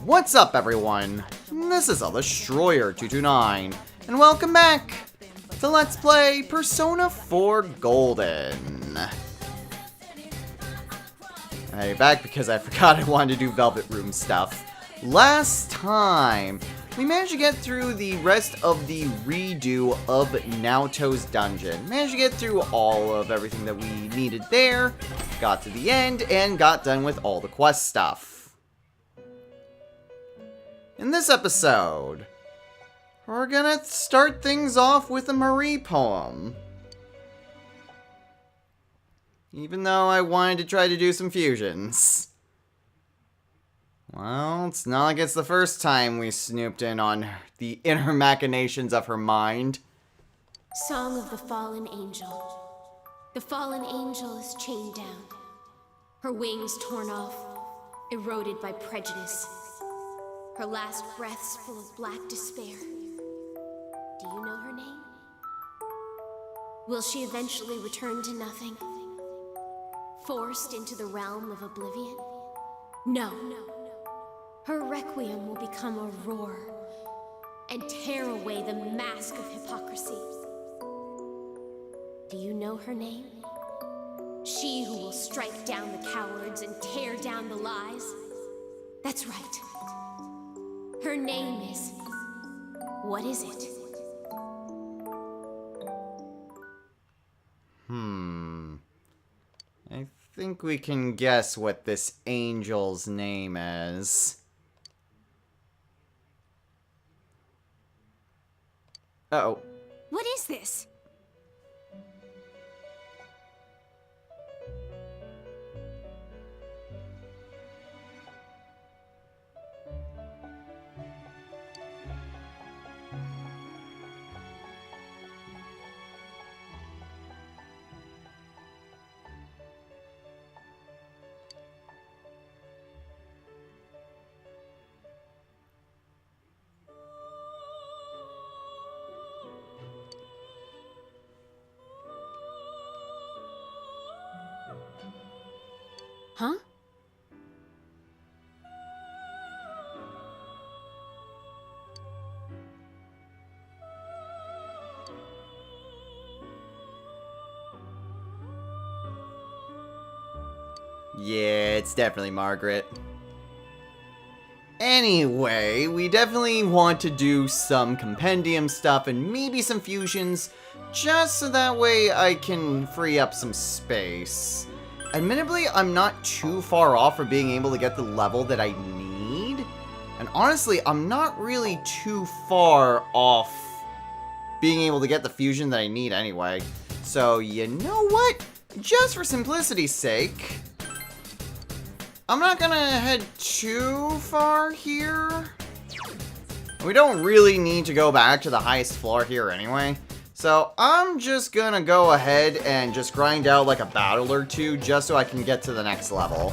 What's up, everyone? This is Destroyer229, and welcome back to Let's Play Persona 4 Golden. I'm back because I forgot I wanted to do Velvet Room stuff. Last time, we managed to get through the rest of the redo of Naoto's dungeon. Managed to get through all of everything that we needed there, got to the end, and got done with all the quest stuff. In this episode, we're gonna start things off with a Marie poem. Even though I wanted to try to do some fusions. Well, it's not like it's the first time we snooped in on the inner machinations of her mind. Song of the Fallen Angel. The fallen angel is chained down. Her wings torn off, eroded by prejudice. Her last breaths full of black despair. Do you know her name? Will she eventually return to nothing? Forced into the realm of oblivion? No. Her requiem will become a roar and tear away the mask of hypocrisy. Do you know her name? She who will strike down the cowards and tear down the lies? That's right. Her name is... What is it? I think we can guess what this angel's name is. Uh-oh. What is this? Huh? Yeah, it's definitely Margaret. Anyway, we definitely want to do some compendium stuff and maybe some fusions, just so that way I can free up some space. Admittedly, I'm not too far off from being able to get the level that I need. And honestly, I'm not really too far off being able to get the fusion that I need anyway. So, you know what? Just for simplicity's sake, I'm not gonna head too far here. We don't really need to go back to the highest floor here anyway. So I'm just gonna go ahead and just grind out like a battle or two just so I can get to the next level.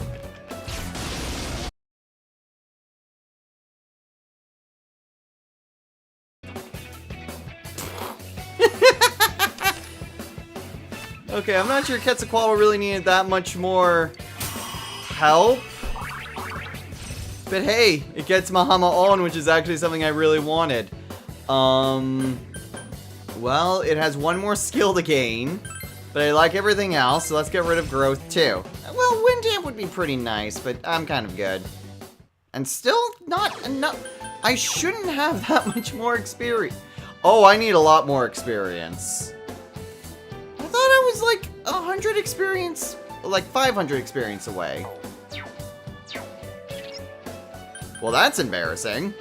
Okay, I'm not sure Quetzalcoatl really needed that much more help. But hey, it gets Mahama on, which is actually something I really wanted. Well, it has one more skill to gain, but I like everything else, so let's get rid of growth too. Well, Wind Damp would be pretty nice, but I'm kind of good. And still not enough. I shouldn't have that much more experience. Oh, I need a lot more experience. I thought I was like 100 experience, like 500 experience away. Well, that's embarrassing.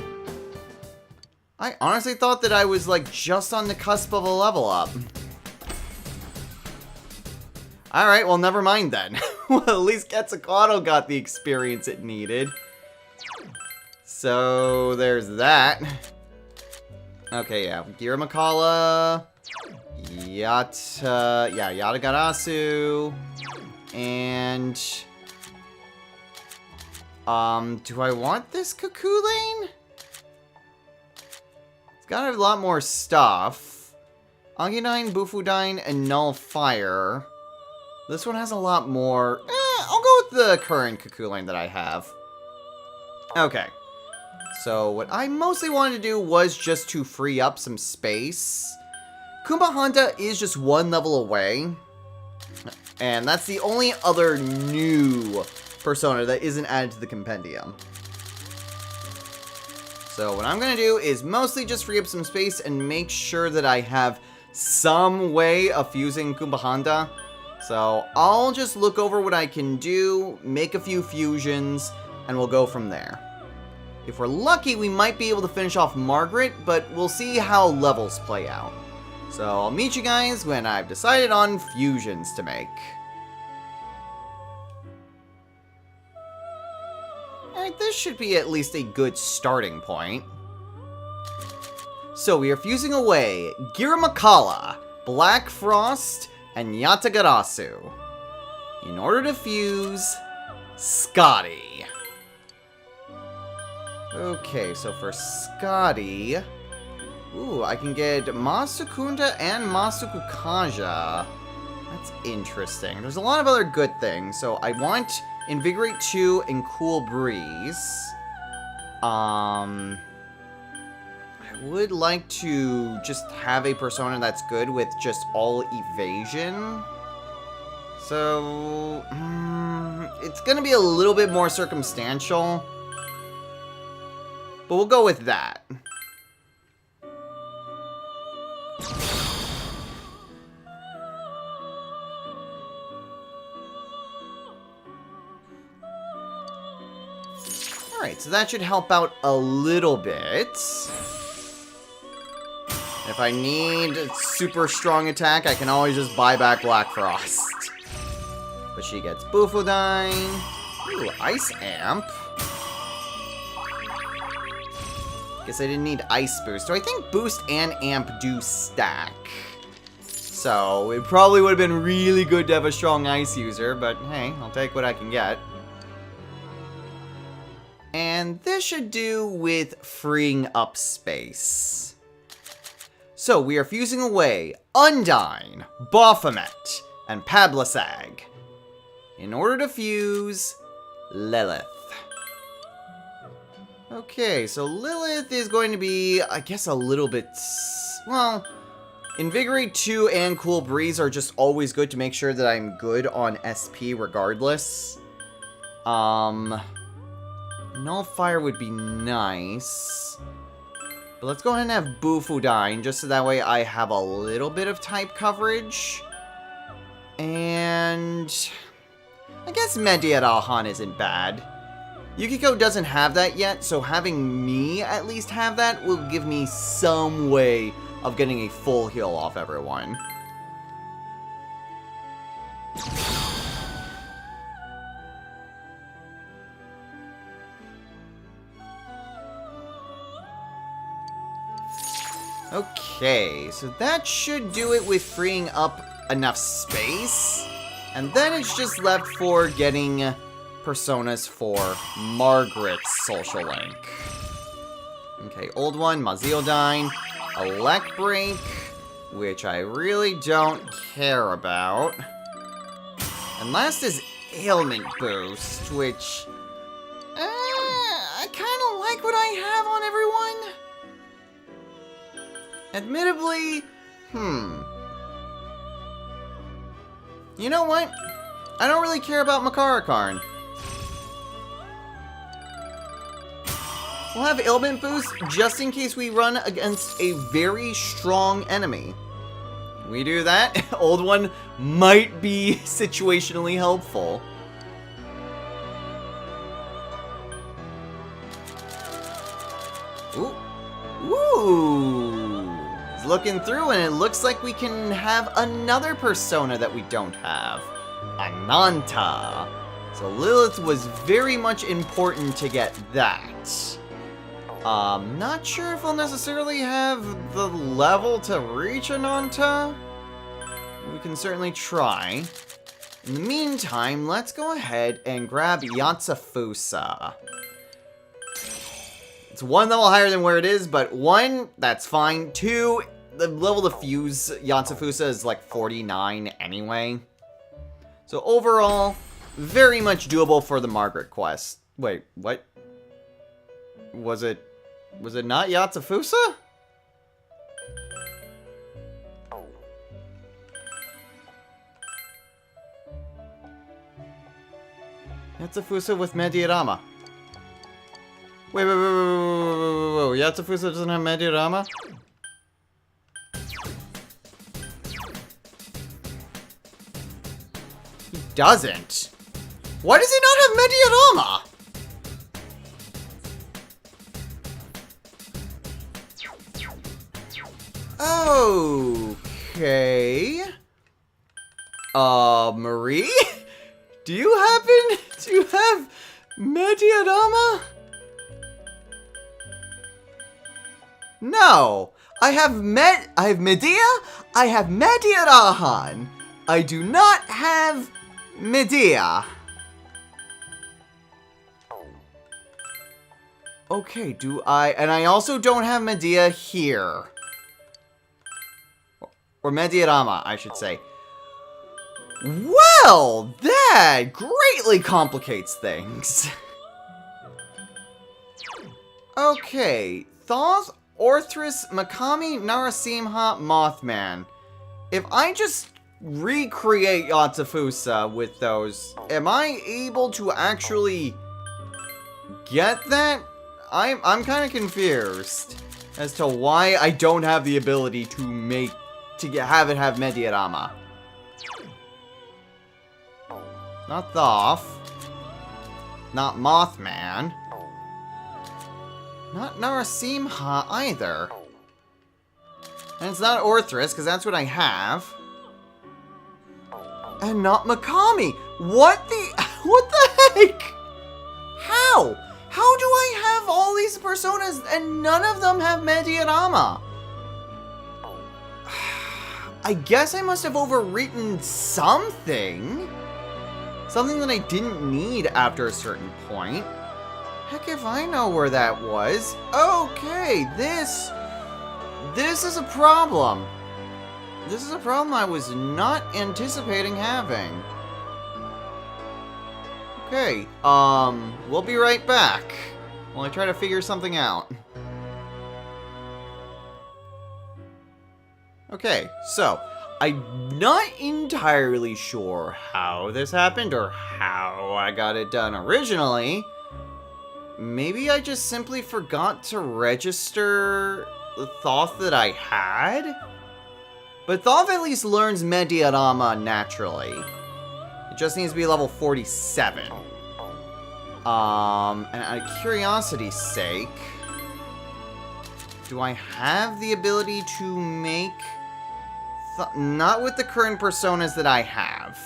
I honestly thought that I was, like, just on the cusp of a level up. Alright, well, never mind then. Well, at least Quetzalcoatl got the experience it needed. So, there's that. Okay, yeah. Giramakala. Yatagarasu. And... do I want this Cuckoo Lane? It's got a lot more stuff. Agidine, Bufudine, and Null Fire. This one has a lot more. I'll go with the current Cuckoo Lane that I have. Okay. So what I mostly wanted to do was just to free up some space. Kumbahanta is just one level away. And that's the only other new persona that isn't added to the compendium. So what I'm going to do is mostly just free up some space and make sure that I have some way of fusing Kumbahanta. So I'll just look over what I can do, make a few fusions, and we'll go from there. If we're lucky, we might be able to finish off Margaret, but we'll see how levels play out. So I'll meet you guys when I've decided on fusions to make. Alright, this should be at least a good starting point. So we are fusing away Giramakala, Black Frost, and Yatagarasu. In order to fuse Scotty. Okay, so for Scotty, ooh, I can get Masukunda and Masukukaja. That's interesting. There's a lot of other good things. So I want Invigorate 2 and Cool Breeze. I would like to just have a persona that's good with just all evasion. So, it's gonna be a little bit more circumstantial. But we'll go with that. Alright, so that should help out a little bit. If I need a super strong attack, I can always just buy back Black Frost. But she gets Bufudine. Ooh, Ice Amp. Guess I didn't need Ice Boost. So I think Boost and Amp do stack. So it probably would have been really good to have a strong Ice user, but hey, I'll take what I can get. And this should do with freeing up space. So we are fusing away Undyne, Baphomet, and Pablasag. In order to fuse Lilith. Okay, so Lilith is going to be, I guess, a little bit, well, Invigorate 2 and Cool Breeze are just always good to make sure that I'm good on SP regardless. Nullfire would be nice. But let's go ahead and have Bufudine, just so that way I have a little bit of type coverage. And I guess Mediarahan isn't bad. Yukiko doesn't have that yet, so having me at least have that will give me some way of getting a full heal off everyone. Okay, so that should do it with freeing up enough space. And then it's just left for getting personas for Margaret's social link. Okay, old one, Maziodine, Elect Break, which I really don't care about. And last is Ailment Boost, which I kind of like what I have on everyone. Admittedly, you know what? I don't really care about Makarakarn. We'll have Ailment Boost just in case we run against a very strong enemy. We do that, old one might be situationally helpful. Ooh. He's looking through and it looks like we can have another persona that we don't have. Ananta. So Lilith was very much important to get that. Not sure if I'll necessarily have the level to reach Ananta. We can certainly try. In the meantime, let's go ahead and grab Yatsufusa. It's one level higher than where it is, but one, that's fine. Two, the level to fuse Yatsufusa is like 49 anyway. So overall, very much doable for the Margaret quest. Wait, what? Was it not Yatsufusa? Yatsufusa with Mediarama. Wait. Yatsufusa doesn't have Mediarama? He doesn't. Why does he not have Mediarama? Okay. Marie? Do you happen to have Mediarama? No. I have Medea, I have Mediarahan. I do not have Medea. Okay, do I? And I also don't have Medea here. Or Mediarama, I should say. Well, that greatly complicates things. Okay, Thoth, Orthrus, Makami, Narasimha, Mothman. If I just recreate Yatsufusa with those, am I able to actually get that? I'm kind of confused as to why I don't have the ability to have it have Mediarama. Not Thoth. Not Mothman. Not Narasimha either. And it's not Orthrus, because that's what I have. And not Makami. What the heck? How? How do I have all these personas and none of them have Mediarama? I guess I must have overwritten something. Something that I didn't need after a certain point. Heck if I know where that was. Okay, this is a problem. This is a problem I was not anticipating having. Okay, we'll be right back while I try to figure something out. Okay, so I'm not entirely sure how this happened or how I got it done originally. Maybe I just simply forgot to register the Thoth that I had? But Thoth at least learns Mediarama naturally. It just needs to be level 47. And out of curiosity's sake, do I have the ability to make... not with the current personas that I have.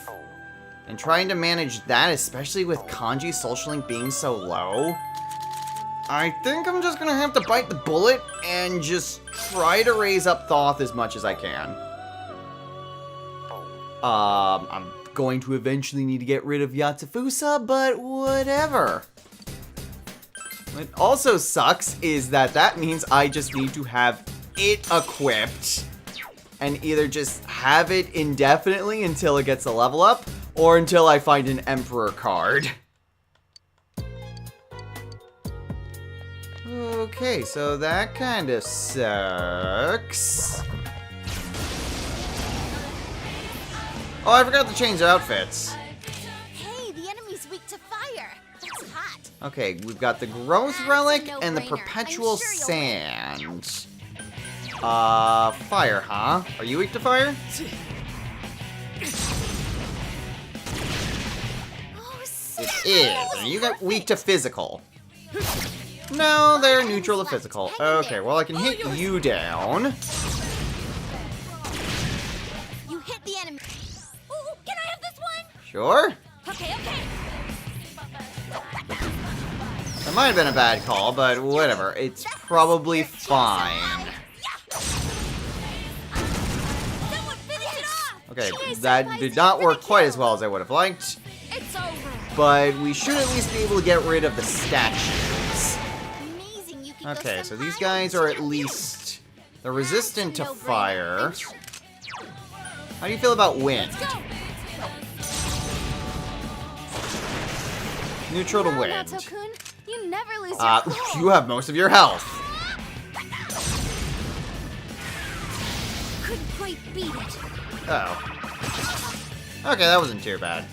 And trying to manage that, especially with Kanji Social Link being so low, I think I'm just gonna have to bite the bullet and just try to raise up Thoth as much as I can. I'm going to eventually need to get rid of Yatsufusa, but whatever. What also sucks is that means I just need to have it equipped and either just have it indefinitely until it gets a level up, or until I find an Emperor card. Okay, so that kind of sucks. Oh, I forgot to change outfits. Hey, the enemy's weak to fire. That's hot. Okay, we've got the Growth Relic and the no-brainer. Perpetual I'm sure you'll win. Sand. Fire, huh? Are you weak to fire? Oh, It is. And you got weak to physical. No, they're neutral to physical. Okay, well I can hit you down. You hit the enemy. Ooh, can I have this one? Sure. Okay. That might have been a bad call, but whatever. It's probably fine. Someone finish it off. Okay, that did not work quite as well as I would have liked. It's over. But we should at least be able to get rid of the statues. Amazing, you can Okay, go so these sometime. guys are at least... they're resistant to fire. How do you feel about wind? Let's go. Neutral to Well, wind. Nato-kun, You never lose your cool. You have most of your health. Couldn't quite beat it. Oh. Okay, that wasn't too bad.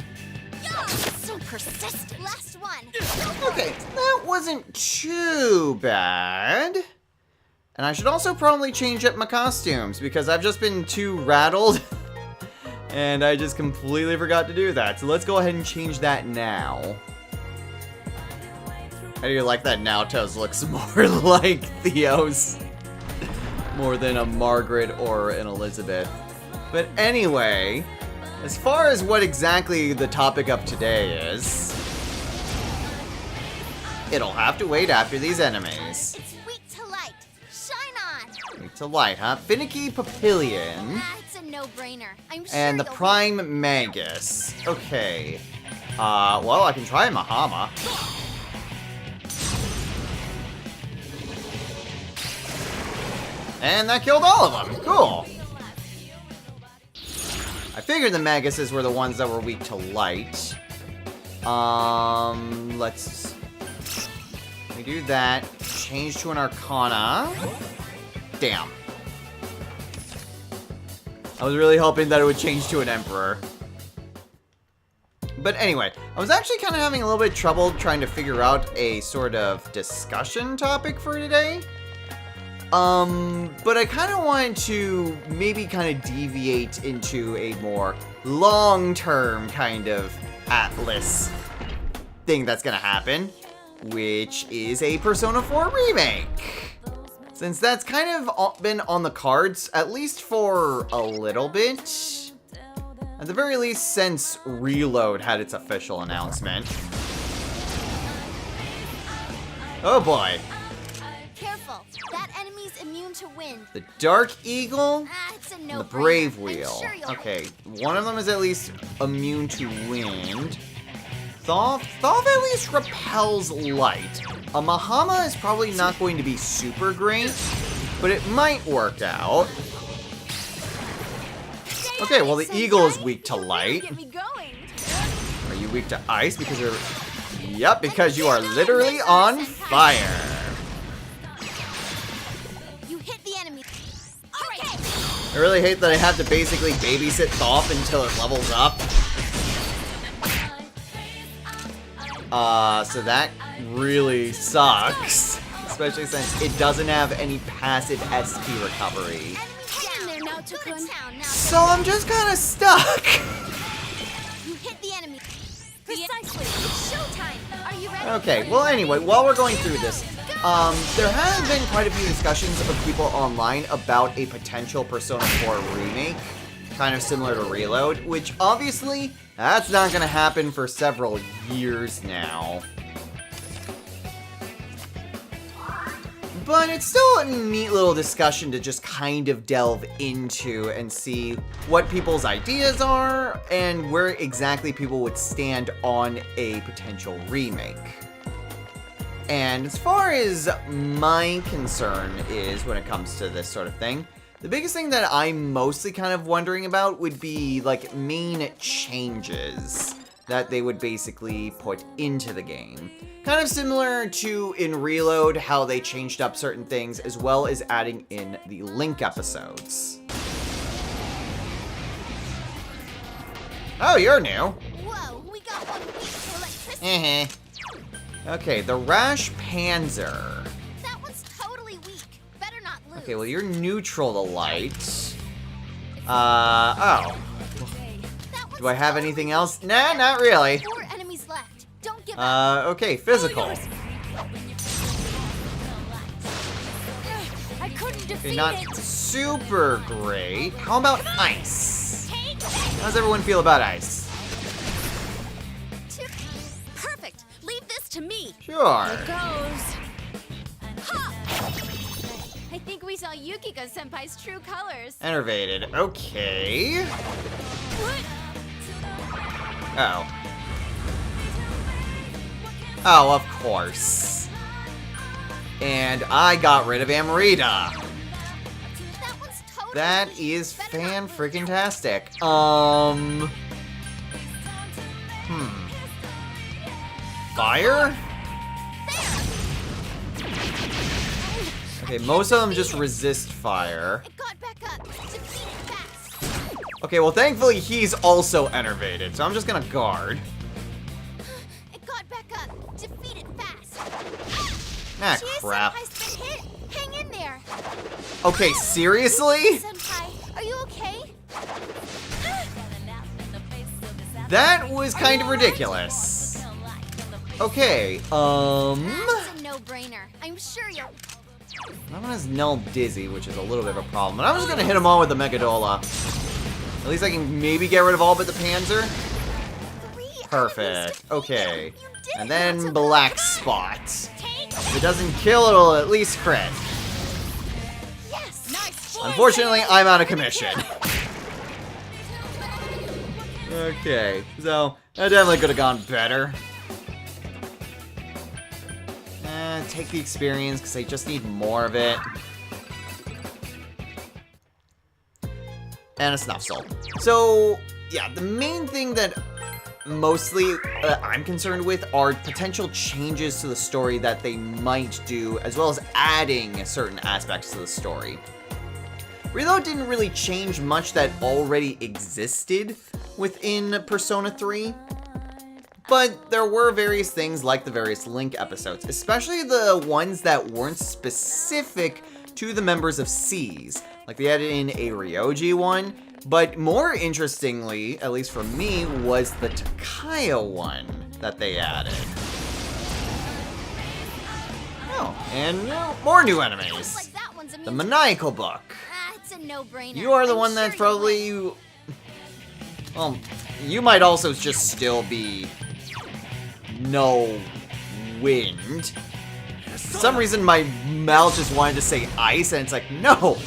So persistent. Last one. Okay, that wasn't too bad. And I should also probably change up my costumes because I've just been too rattled. And I just completely forgot to do that. So let's go ahead and change that now. How do you like that Naoto's looks more like Theo's? More than a Margaret or an Elizabeth. But anyway, as far as what exactly the topic of today is, it'll have to wait after these enemies. It's weak to light. Shine on. Weak to light, huh? Finicky Papillion. It's a no-brainer. I'm sure And the you'll Prime Magus. Okay. Well, I can try Mahama. And that killed all of them. Cool. I figured the Maguses were the ones that were weak to light. Let's... We do that. Change to an Arcana. Damn. I was really hoping that it would change to an Emperor. But anyway, I was actually kind of having a little bit of trouble trying to figure out a sort of discussion topic for today. But I kind of wanted to maybe kind of deviate into a more long-term kind of Atlas thing that's gonna happen, which is a Persona 4 remake. Since that's kind of been on the cards, at least for a little bit. At the very least, since Reload had its official announcement. Oh boy. Careful. That enemy's immune to wind. The Dark Eagle, It's a and no-brainer. the Brave I'm Wheel. sure you'll- Okay, one of them is at least immune to wind. Thoth at least repels light. A Mahama is probably not going to be super great, but it might work out. Okay, well the Eagle is weak to light. Get me going. Are you weak to ice? Because you're... Yep, because you are literally on fire. You hit the enemy. All right. I really hate that I have to basically babysit Thoth until it levels up. So that really sucks. Especially since it doesn't have any passive SP recovery. Down there now, Takun. So I'm just kind of stuck. You hit the enemy. Precisely. It's showtime. Are you ready? Okay, well anyway, while we're going through this, there have been quite a few discussions of people online about a potential Persona 4 remake, kind of similar to Reload, which obviously, that's not going to happen for several years now. But it's still a neat little discussion to just kind of delve into and see what people's ideas are and where exactly people would stand on a potential remake. And as far as my concern is when it comes to this sort of thing, the biggest thing that I'm mostly kind of wondering about would be like main changes that they would basically put into the game. Kind of similar to in Reload, how they changed up certain things, as well as adding in the Link episodes. Oh, you're new. Whoa, we got one weak to electricity. Okay, the Rash Panzer. That one's totally weak. Better not lose. Okay, well, you're neutral to light. Oh. That one's Do I have totally anything else? Nah, not really. 4 enemies left. Don't give up. Okay, physical. I couldn't Okay, defeat not it. super great. How about ice? How does everyone feel about ice? Perfect. Leave this to me. Sure. Goes. I think we saw Yukiko-senpai's true colors. Enervated. Okay. Oh. Oh, of course. And I got rid of Amrita. That one's totally That weak. is Better not lose. fan-freaking-tastic. Fire? Okay, most of them just resist fire. It got back up. Defeat it fast. Okay, well, thankfully, he's also enervated, so I'm just gonna guard. It got back up. Defeat it fast. Ah, Chie crap. Senpai's been hit. Hang in there. Okay, seriously? Senpai, are you okay? That was kind of ridiculous. Okay, That's a no-brainer. I'm sure you'll... that one has Null Dizzy, which is a little bit of a problem. But I'm just gonna hit them all with the Megadola. At least I can maybe get rid of all but the Panzer. Perfect. Okay. And then Black Spot. If it doesn't kill, it'll at least crit. Yes. Nice. Unfortunately, I'm out of commission. Okay, so that definitely could have gone better. Take the experience, because I just need more of it. And a Snuff Soul. So, yeah, the main thing that mostly I'm concerned with are potential changes to the story that they might do, as well as adding certain aspects to the story. Reload didn't really change much that already existed within Persona 3. But there were various things like the various Link episodes, especially the ones that weren't specific to the members of C's. Like they added in a Ryoji one, but more interestingly, at least for me, was the Takaya one that they added. Oh, and more new enemies. Like that one's The Maniacal Book. It's a no-brainer. You are the I'm one sure that's you'll win. probably... Well, you might also just still be... no wind. For some reason, my mouth just wanted to say ice, and it's like, no,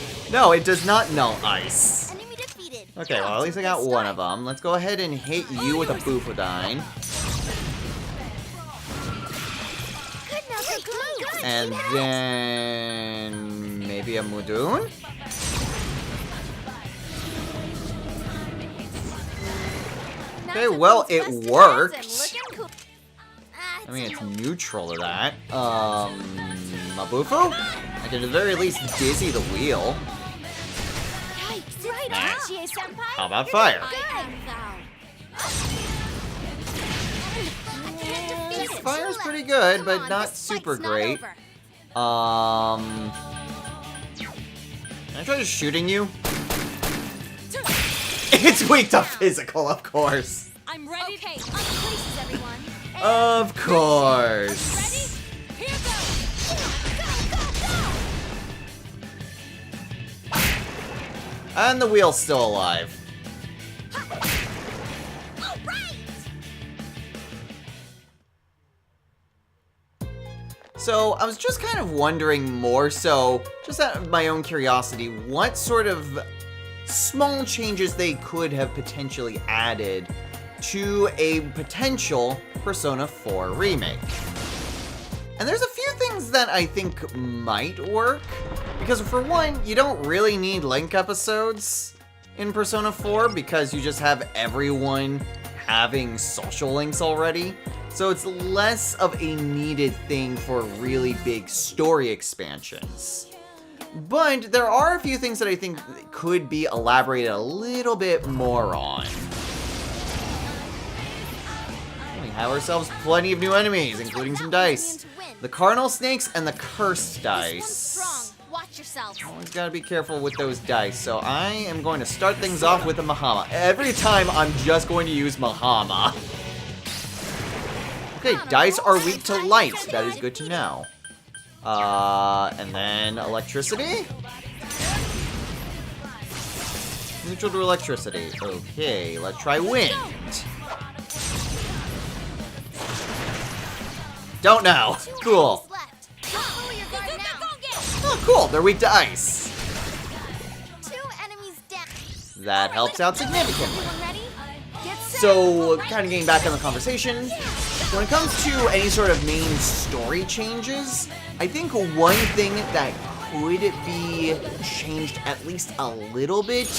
it does not know ice. Enemy defeated. Okay, well, at least I got one of them. Let's go ahead and hit you with a Bufodine. Good now, good. And then... maybe a Mudun? Okay, well, it worked. I mean, it's neutral to that. Mabufu? I can at the very least dizzy the wheel. Right on, Chie-senpai. How about fire? Fire's pretty good, but not super great. Can I try just shooting you? It's weak to physical, of course. I'm ready. Okay, on places, everyone. Of course. Ready? Here goes. Go. And the wheel's still alive. All right. So, I was just kind of wondering more so, just out of my own curiosity, what sort of small changes they could have potentially added to a potential Persona 4 remake. And there's a few things that I think might work, because for one, you don't really need Link episodes in Persona 4 because you just have everyone having social links already. So it's less of a needed thing for really big story expansions. But there are a few things that I think could be elaborated a little bit more on. We have ourselves plenty of new enemies, including some dice. The Cardinal Snakes and the Cursed Dice. Watch yourself. Always gotta be careful with those dice, so I am going to start things off with a Mahama. Every time I'm just going to use Mahama. Okay, dice are weak to light. That is good to know. And then electricity? Neutral to electricity. Okay, let's try wind. Don't know. Cool. Oh, cool. They're weak to ice. That helps out significantly. So, kind of getting back on the conversation, when it comes to any sort of main story changes, I think one thing that could be changed at least a little bit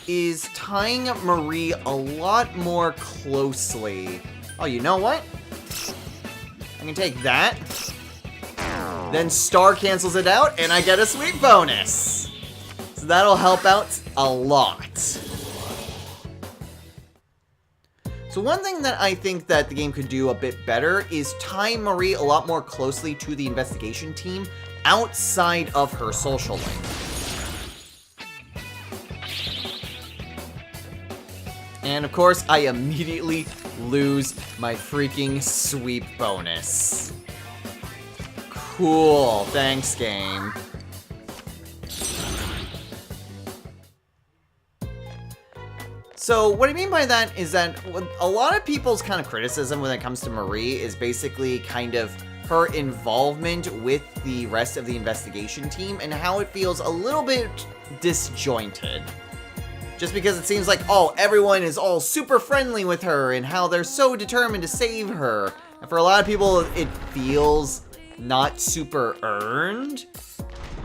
is tying Marie a lot more closely. Oh, you know what? I can take that. Then Star cancels it out, and I get a sweep bonus. So that'll help out a lot. So one thing that I think that the game could do a bit better is tie Marie a lot more closely to the investigation team outside of her social link. And of course, I immediately lose my freaking sweep bonus. Cool, thanks game. So what I mean by that is that a lot of people's kind of criticism when it comes to Marie is basically kind of her involvement with the rest of the investigation team and how it feels a little bit disjointed. Just because it seems like, oh, everyone is all super friendly with her and how they're so determined to save her. And for a lot of people, it feels not super earned.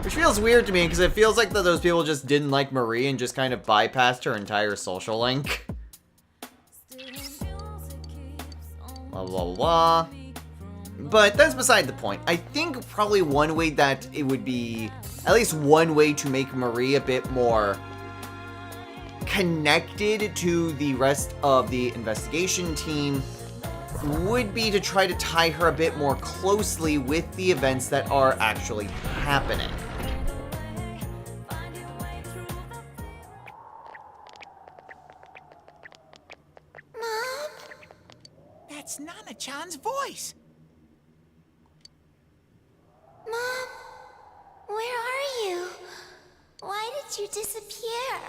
Which feels weird to me because it feels like that those people just didn't like Marie and just kind of bypassed her entire social link. Blah, blah, blah. But that's beside the point. I think probably one way that it would be, at least one way to make Marie a bit more connected to the rest of the investigation team would be to try to tie her a bit more closely with the events that are actually happening. Mom? That's Nana-chan's voice. Mom? Where are you? Why did you disappear?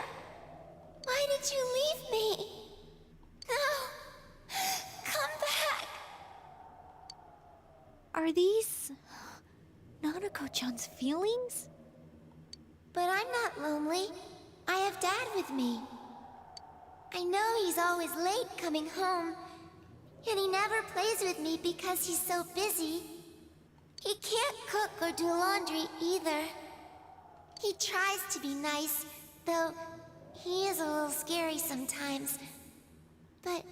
Why did you leave me? No! Come back! Are these Nanako-chan's feelings? But I'm not lonely. I have Dad with me. I know he's always late coming home, and he never plays with me because he's so busy. He can't cook or do laundry either. He tries to be nice, though he is a little scary sometimes. But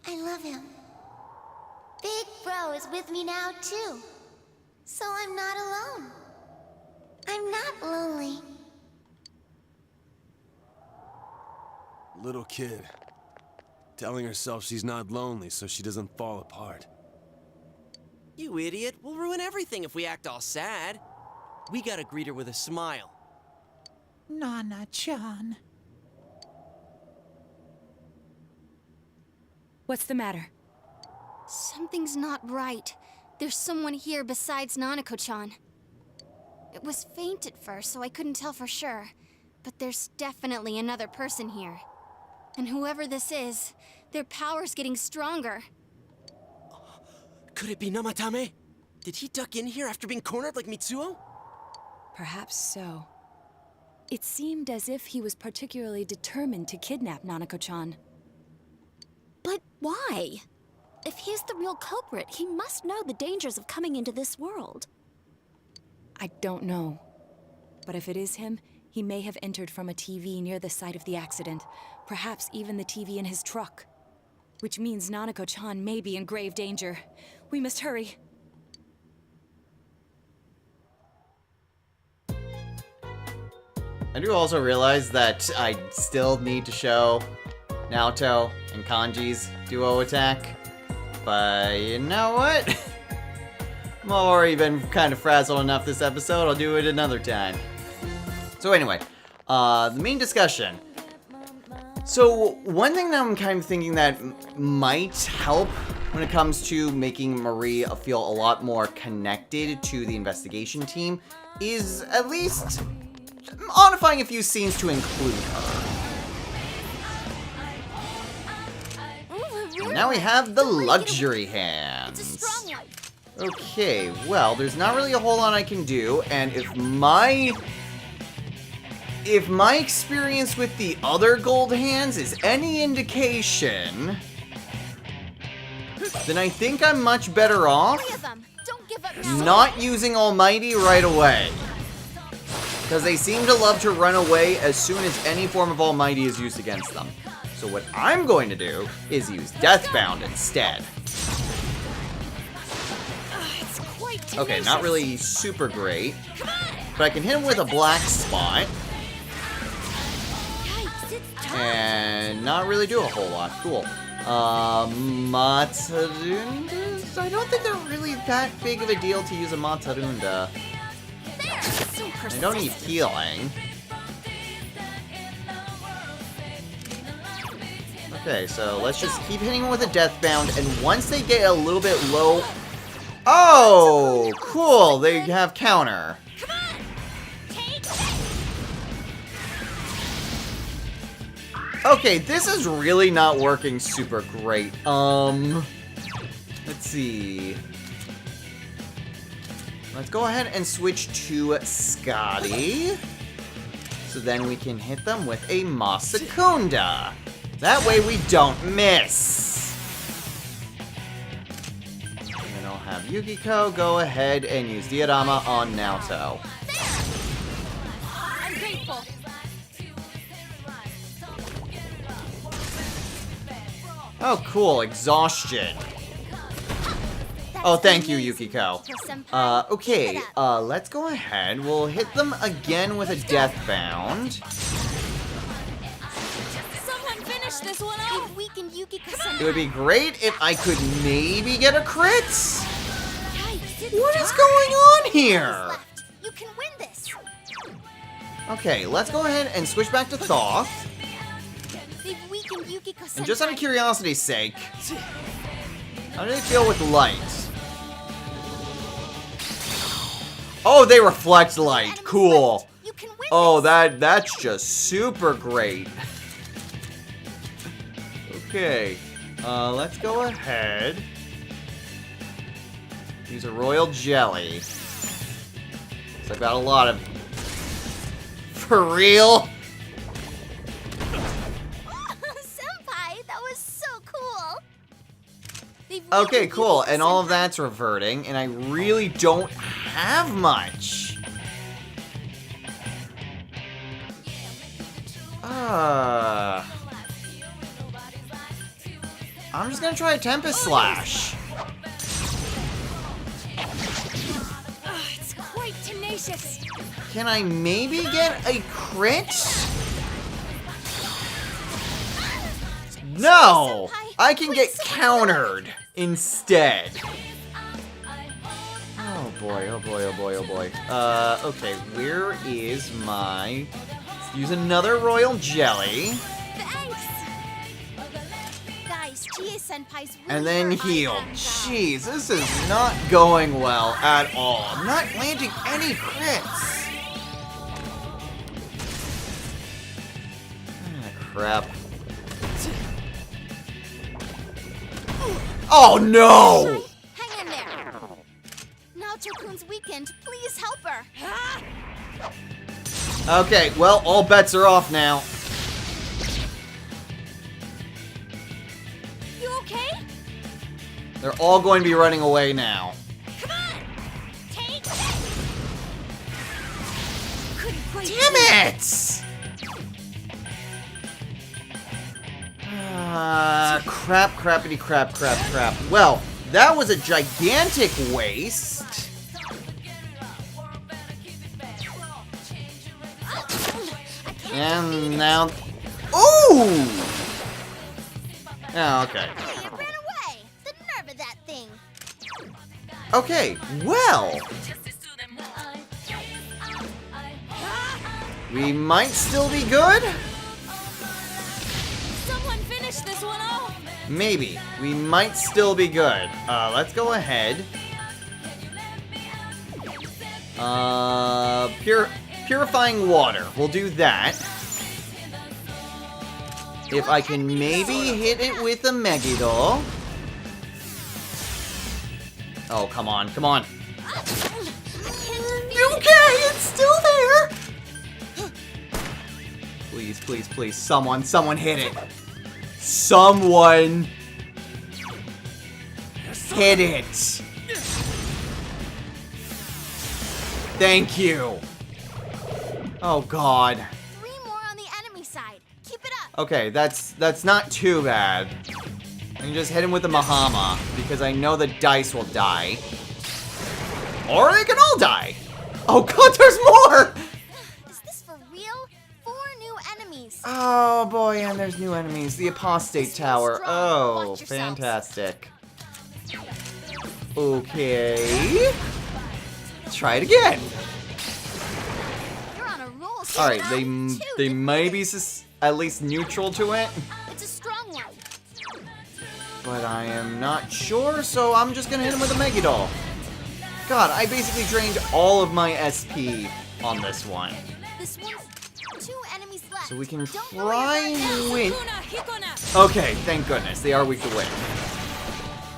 I love him. Big Bro is with me now too, so I'm not alone. I'm not lonely. Little kid. Telling herself she's not lonely so she doesn't fall apart. You idiot. We'll ruin everything if we act all sad. We gotta greet her with a smile. Nana-chan. What's the matter? Something's not right. There's someone here besides Nanako-chan. It was faint at first, so I couldn't tell for sure. But there's definitely another person here. And whoever this is, their power's getting stronger. Could it be Namatame? Did he duck in here after being cornered like Mitsuo? Perhaps so. It seemed as if he was particularly determined to kidnap Nanako-chan. But why? If he's the real culprit, he must know the dangers of coming into this world. I don't know. But if it is him, he may have entered from a TV near the site of the accident. Perhaps even the TV in his truck. Which means Nanako-chan may be in grave danger. We must hurry. I do also realize that I still need to show Naoto and Kanji's duo attack. But you know what? I've already been kind of frazzled enough this episode, I'll do it another time. So anyway, the main discussion. So one thing that I'm kind of thinking that might help when it comes to making Marie feel a lot more connected to the investigation team is at least modifying a few scenes to include her. And now we have the luxury hands. Okay, well, there's not really a whole lot I can do, and if my experience with the other gold hands is any indication, then I think I'm much better off not using Almighty right away. Because they seem to love to run away as soon as any form of Almighty is used against them. So what I'm going to do is use Deathbound instead. It's quite Okay, not really super great. But I can hit him with a black spot. And not really do a whole lot. Cool. Matarundas? I don't think they're really that big of a deal to use a Matarunda. I don't need healing. Okay, so let's just keep hitting them with a Deathbound, and once they get a little bit low... Oh, cool, they have counter. Okay, this is really not working super great. Let's see. Let's go ahead and switch to Scotty. So then we can hit them with a Masakunda. That way we don't miss. And then I'll have Yukiko go ahead and use Diorama on Naoto. I'm grateful. Oh, cool. Exhaustion. Oh, thank you, Yukiko. Okay, let's go ahead. We'll hit them again with a Deathbound. Someone finish this one off. It would be great if I could maybe get a crit. What is going on here? You can win this. Okay, let's go ahead and switch back to Thoth. And just out of curiosity's sake, how do they feel with light? Oh, they reflect light. Cool. Oh, that's just super great. Okay, let's go ahead. Use a royal jelly. So I've got a lot of... For real? Senpai, that was so cool. Okay, cool. And all of that's reverting, and I really don't have much. I'm just gonna try a Tempest Slash. It's quite tenacious. Can I maybe get a crit? No! I can get countered instead. Oh boy, oh boy, oh boy, oh boy. Okay, where is my... Let's use another royal jelly. And then heal. Jeez, this is not going well at all. I'm not landing any crits. Ah, crap. Oh no! Hang in there. Naoto-kun's weakened. Please help her. Okay, well, all bets are off now. You okay? They're all going to be running away now. Come on! Take it! Couldn't quite Damn it! Crap, crappity, crap, crap, crap. Well, that was a gigantic waste. And now... Ooh! Oh, okay. Hey, it ran away. The nerve of that thing. Okay, well... We might still be good? Someone finish this one off. Maybe. We might still be good. Let's go ahead. Purifying water. We'll do that. If I can maybe hit it with a Megiddo. Oh, come on, come on. Okay, it's still there. Please, please, please. Someone hit it. Someone hit it. Thank you. Oh God. 3 more on the enemy side. Keep it up. Okay, that's not too bad. I can just hit him with the Mahama because I know the dice will die. Or they can all die. Oh god, there's more! Is this for real? 4 new enemies. Oh boy, and there's new enemies. The Apostate Tower. strong. Oh, Watch yourselves. fantastic. Okay. Let's try it again. You're on a roll. Alright, Scout. they may be at least neutral to it, It's a strong one. but I am not sure, so I'm just gonna hit him with a Mega Doll. God, I basically drained all of my SP on this one. This one's 2 enemies left. So we can Don't lower try your guard and now. win. Okay, thank goodness. They are weak to wind.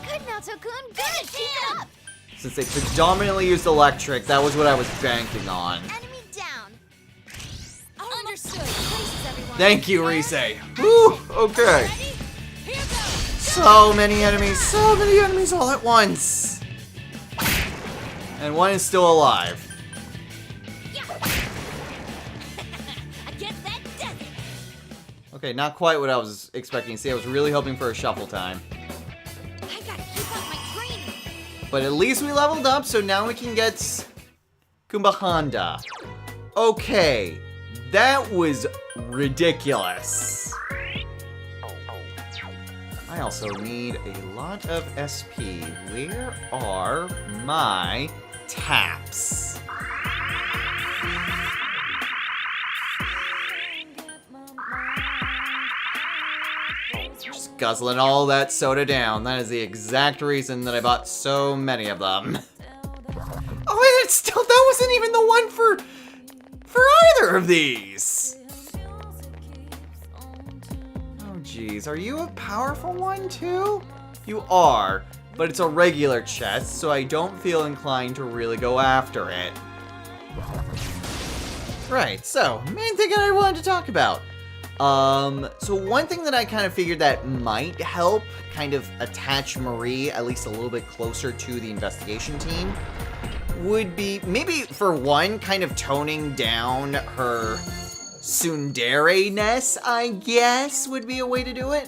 Good, Naoto-kun. Good. Keep it up. Since they predominantly used electric, that was what I was banking on. Enemy down. Understood. Places, everyone. Thank you, Rise. Woo, okay. So many enemies all at once. And one is still alive. I guess that does it. Okay, not quite what I was expecting to see. I was really hoping for a shuffle time. I gotta keep up my training. But at least we leveled up, so now we can get Kumbahanda. Okay, that was ridiculous. I also need a lot of SP. Where are my taps? Just guzzling all that soda down. That is the exact reason that I bought so many of them. Oh, and it's still, that wasn't even the one for either of these. Oh, geez. Are you a powerful one, too? You are, but it's a regular chest, so I don't feel inclined to really go after it. Right, so, main thing that I wanted to talk about. So one thing that I kind of figured that might help kind of attach Marie at least a little bit closer to the investigation team would be, maybe for one, kind of toning down her tsundere-ness, I guess, would be a way to do it.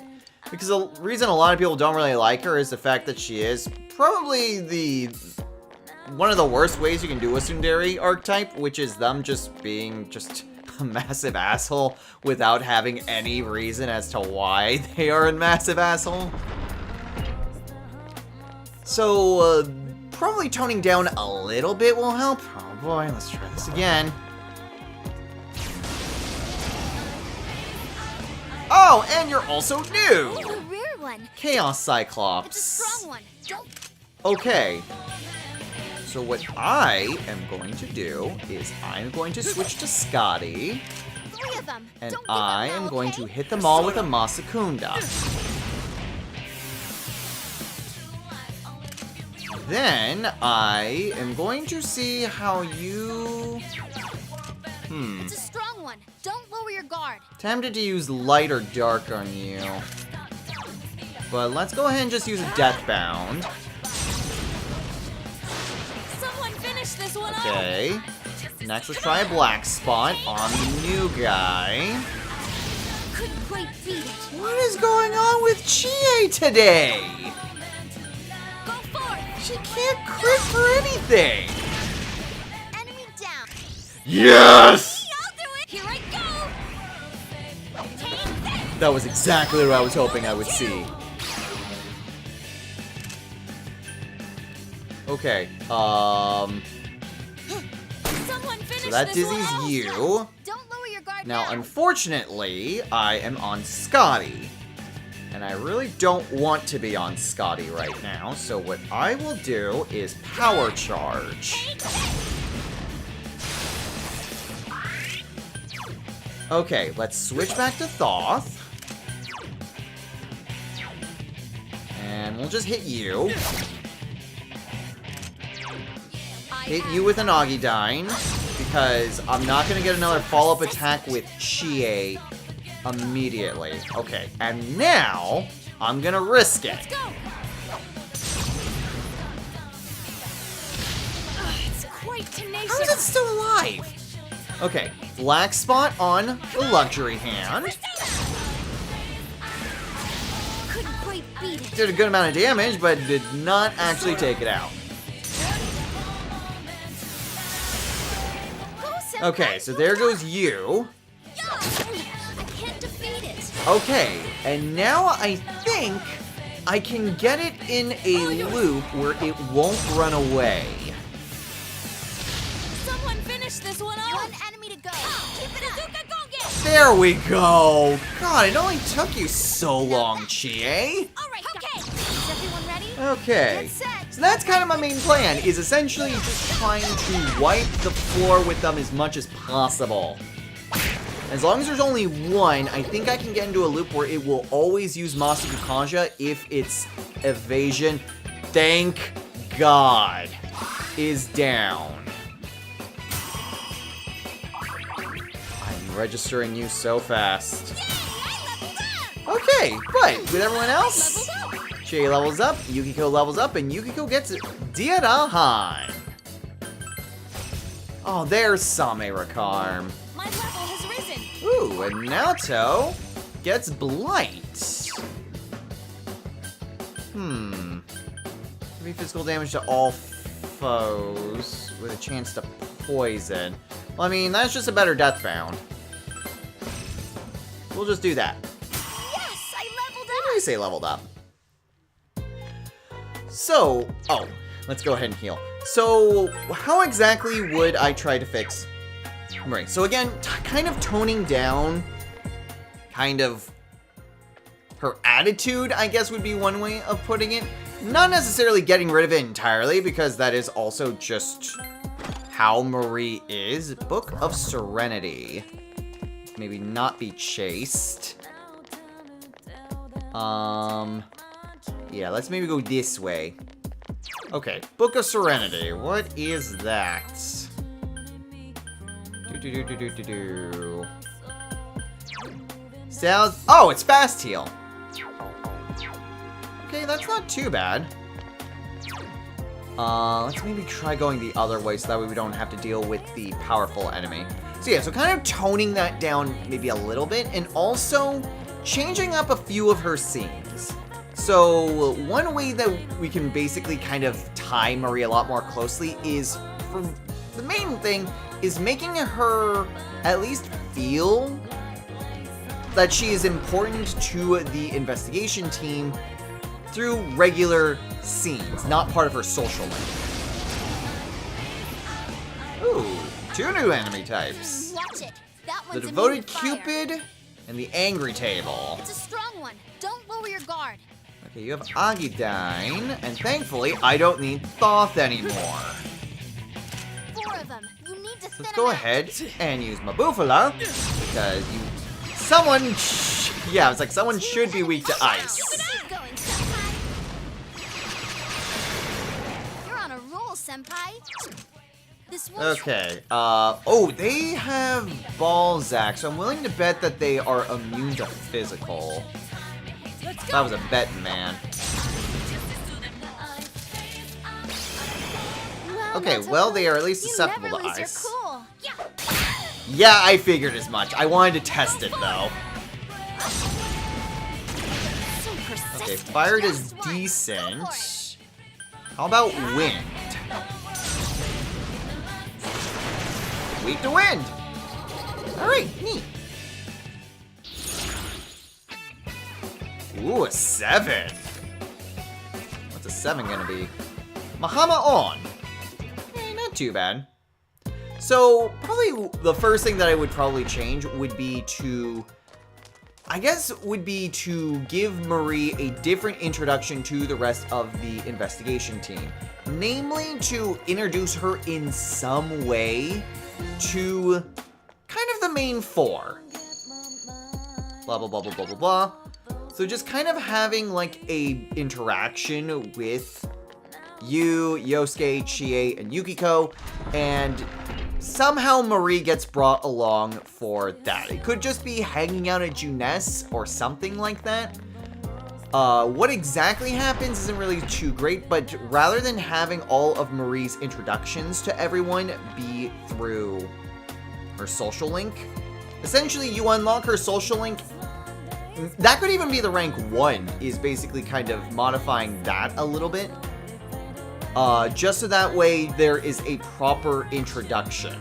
Because the reason a lot of people don't really like her is the fact that she is probably one of the worst ways you can do a tsundere archetype, which is them just being just a massive asshole without having any reason as to why they are a massive asshole. So, probably toning down a little bit will help. Oh boy, let's try this again. Oh, and you're also new! The rear one. Chaos Cyclops. It's a strong one. Don't. Okay. So what I am going to do is I'm going to switch to Scotty, 3 of them. and Don't give I up now, am going okay? to hit them all with a Masakunda. Then I am going to see how you... It's a strong one. Don't lower your guard. Tempted to use light or dark on you. But let's go ahead and just use a Deathbound. Someone finish this one off. Okay. Next, let's try a Black Spot on the new guy. Couldn't quite beat it. What is going on with Chie today? Go for it. She can't crit for anything. Enemy down. Yes! I'll do it. Here I go. Take this. That was exactly what I was hoping I would see. Okay, Someone finish so that this one dizzy's off. you. Don't lower your guard Now, unfortunately, I am on Scotty. And I really don't want to be on Scotty right now, so what I will do is Power Charge. Okay, let's switch back to Thoth. And we'll just hit you. Hit you with an Agidyne, because I'm not going to get another follow-up attack with Chie immediately. Okay, and now I'm going to risk it. It's quite tenacious. How is it still alive? Okay, Black Spot on the Luxury Hand. Couldn't quite beat it. Did a good amount of damage, but did not actually take it out. Okay, so there goes you. I can't defeat it. Okay, and now I think I can get it in a loop where it won't run away. Someone finish this one off. One enemy to go. Keep it up. There we go. God, it only took you so long, Chie. All right, okay. Is everyone ready? Okay. So that's kind of my main plan, is essentially just trying to wipe the floor with them as much as possible. As long as there's only one, I think I can get into a loop where it will always use Masaku Kaja if its evasion, thank God, is down. I'm registering you so fast. Okay, but with everyone else, Chie levels up, Yukiko levels up, and Yukiko gets Diarahan. Oh, there's Samerakarm. My level has risen. Ooh, and Naoto gets Blight. 3 physical damage to all foes with a chance to poison. Well, I mean, that's just a better death bound. We'll just do that. Yes, I leveled What do you say leveled up? So, oh, let's go ahead and heal. So, how exactly would I try to fix Right, so again, kind of toning down, kind of her attitude, I guess would be one way of putting it. Not necessarily getting rid of it entirely, because that is also just how Marie is. Book of Serenity. Maybe not be chased. Yeah, let's maybe go this way. Okay, Book of Serenity. What is that? Sounds. Oh, it's fast heal. Okay, that's not too bad. Let's maybe try going the other way so that way we don't have to deal with the powerful enemy. So yeah, so kind of toning that down maybe a little bit, and also changing up a few of her scenes. So one way that we can basically kind of tie Marie a lot more closely is, for the main thing, is making her at least feel that she is important to the investigation team through regular scenes, not part of her social link. Ooh, 2 new enemy types. Watch it. That The one's Devoted immune to fire. Cupid and the Angry Table. It's a strong one. Don't lower your guard. Okay, you have Agidine, and thankfully I don't need Thoth anymore. 4 of them. You need to thin Let's them go out. ahead and use Mabufala, because yeah, it's like someone should be weak to ice. Keep going, senpai. You're on a roll, senpai. This one's Okay, oh, they have Balzac, so I'm willing to bet that they are immune to physical. That was a bet, man. Okay, well, they are at least susceptible you to never lose ice. Your cool. Yeah, I figured as much. I wanted to test it, though. So persistent. Okay, fire is Just one. Go decent. for it. How about wind? Weak to wind. Alright, neat. Ooh, a 7. What's a 7 gonna be? Mahama on. Not too bad. So, probably the first thing that I would probably change would be to... I guess would be to give Marie a different introduction to the rest of the investigation team. Namely, to introduce her in some way to kind of the main 4. Blah, blah, blah, blah, blah, blah, blah. So just kind of having like a interaction with you, Yosuke, Chie, and Yukiko, and somehow Marie gets brought along for that. It could just be hanging out at Juness or something like that. What exactly happens isn't really too great, but rather than having all of Marie's introductions to everyone be through her social link, essentially you unlock her social link. That could even be the rank 1, is basically kind of modifying that a little bit. Just so that way there is a proper introduction.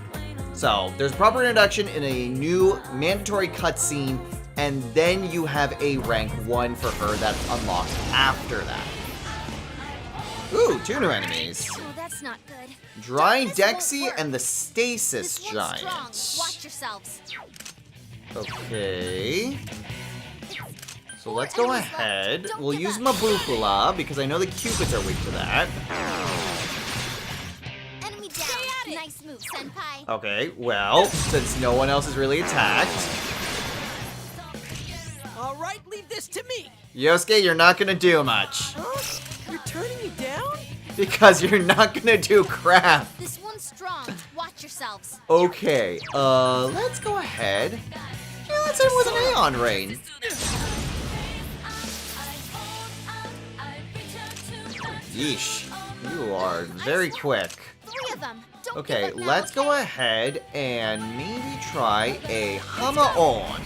So, there's proper introduction in a new mandatory cutscene, and then you have a rank 1 for her that's unlocked after that. Ooh, 2 new enemies. Oh, that's not good. Dry Darkness won't Dexy work. and the Stasis This one's strong. Giant. Watch yourselves. Okay. So let's go ahead. We'll use Mabufula, because I know the Cupids are weak to that. Enemy down. Nice move, Senpai. Okay, well, since no one else is really attacked, All right, leave this to me. Yosuke, you're not gonna do much. Huh? You're turning me down? Because you're not gonna do crap. This one's strong. Watch yourselves. Okay, let's go ahead. Yeah, let's end with an Aeon Rain. Yeesh, you are very quick. 3 of them. Don't Okay, give up now, let's go okay? ahead and maybe try a Hama-On.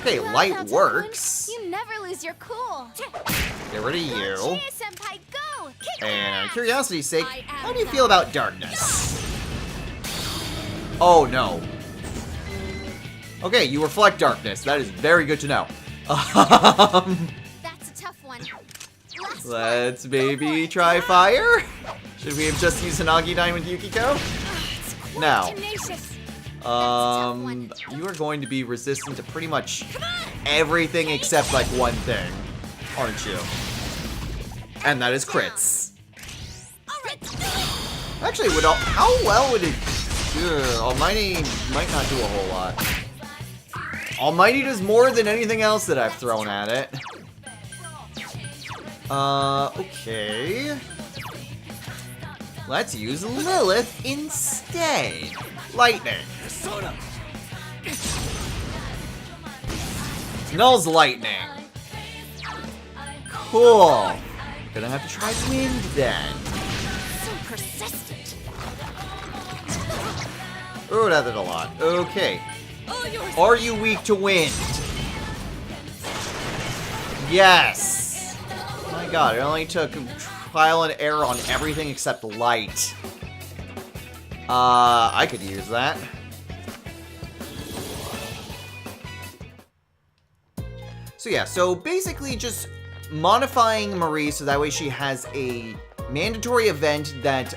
Okay, light works. You never lose your cool. Get rid of you. Cheers, Senpai, go! Kick And their on ass. curiosity's sake, I am how do you that. feel about darkness? Oh no. Okay, you reflect darkness. That is very good to know. That's a tough one. Last one. Let's Go for maybe it. try fire? Should we have just used Hanagi Dine with Yukiko? It's quite Now. tenacious. You are going to be resistant to pretty much everything except like one thing, aren't you? And that is crits. All right, do it. Actually, how well would it? Almighty might not do a whole lot. Almighty does more than anything else that I've thrown at it. Okay. Let's use Lilith instead. Lightning. Null's lightning. Cool. Gonna have to try wind then. So persistent. Oh, that did a lot. Okay. Oh, yours. Are you weak to wind? Yes. My god, it only took trial and error on everything except light. I could use that. So yeah, so basically just modifying Marie so that way she has a mandatory event that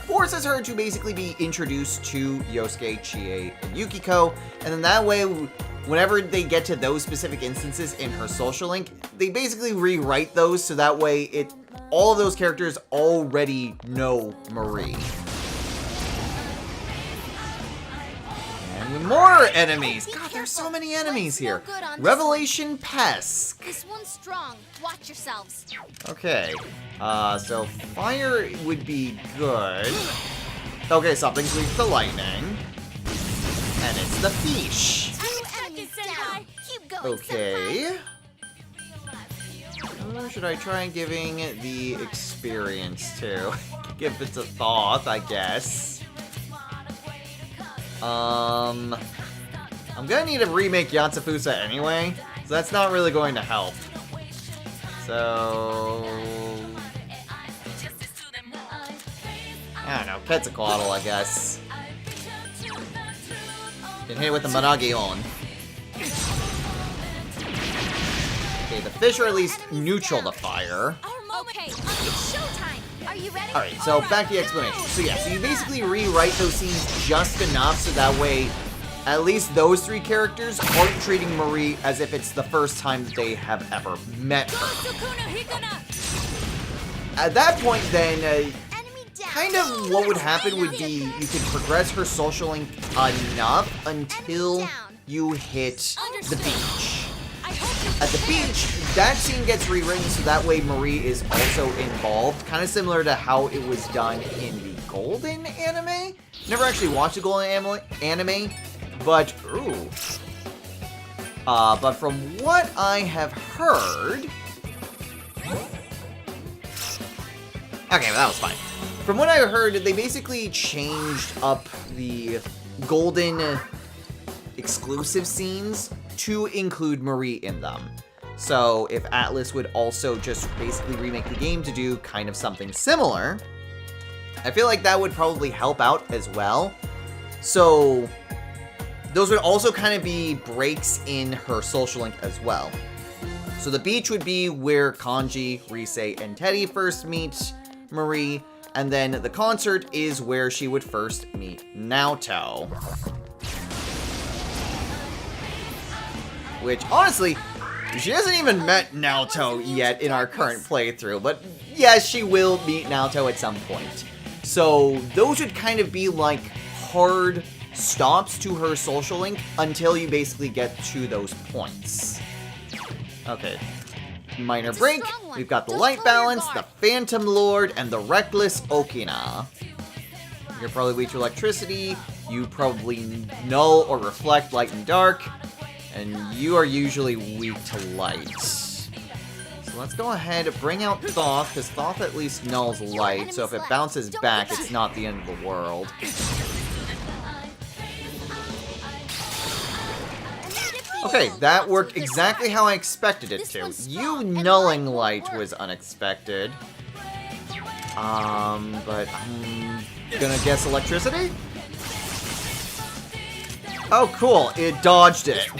forces her to basically be introduced to Yosuke, Chie, and Yukiko, and then that way, whenever they get to those specific instances in her social link, they basically rewrite those so that way all of those characters already know Marie. And more enemies! God, there's so many enemies here. Revelation Pesk. This one's strong. Watch yourselves. Okay, so fire would be good. Okay, something's weak to lightning. And it's the fish. 2 enemies down. Keep going, Okay. Who should I try giving the experience to? Give it a thought, I guess. I'm gonna need to remake Yatsufusa anyway, so that's not really going to help. So I don't know, Quetzalcoatl, I guess. Can hit with the Managi on. Okay, the fish are at least neutral to fire. Okay, it's showtime. Are you ready? Alright, so back to the explanation. So yeah, so you basically rewrite those scenes just enough so that way at least those 3 characters aren't treating Marie as if it's the first time that they have ever met her. At that point then, Enemy down. kind of what would happen would be you could progress her social link enough until you hit the beach. At the beach, that scene gets rewritten so that way Marie is also involved, kind of similar to how it was done in the Golden anime. Never actually watched the Golden anime, but but from what I have heard, okay, well, that was fine. From what I heard, they basically changed up the Golden exclusive scenes to include Marie in them. So if Atlas would also just basically remake the game to do kind of something similar, I feel like that would probably help out as well. So those would also kind of be breaks in her social link as well. So the beach would be where Kanji, Rise, and Teddy first meet Marie, and then the concert is where she would first meet Naoto. Which, honestly, she hasn't even met Naoto yet in our current playthrough, but yes, she will meet Naoto at some point. So those would kind of be like hard stops to her social link until you basically get to those points. Okay. Minor break. We've got the Light Balance, the Phantom Lord, and the Reckless Okina. You're probably weak to electricity. You probably null or reflect light and dark. And you are usually weak to light. So let's go ahead and bring out Thoth, because Thoth at least nulls light, so if it bounces back, it's not the end of the world. Okay, that worked exactly how I expected it to. You nulling light was unexpected. But I'm gonna guess electricity? Oh, cool, it dodged it.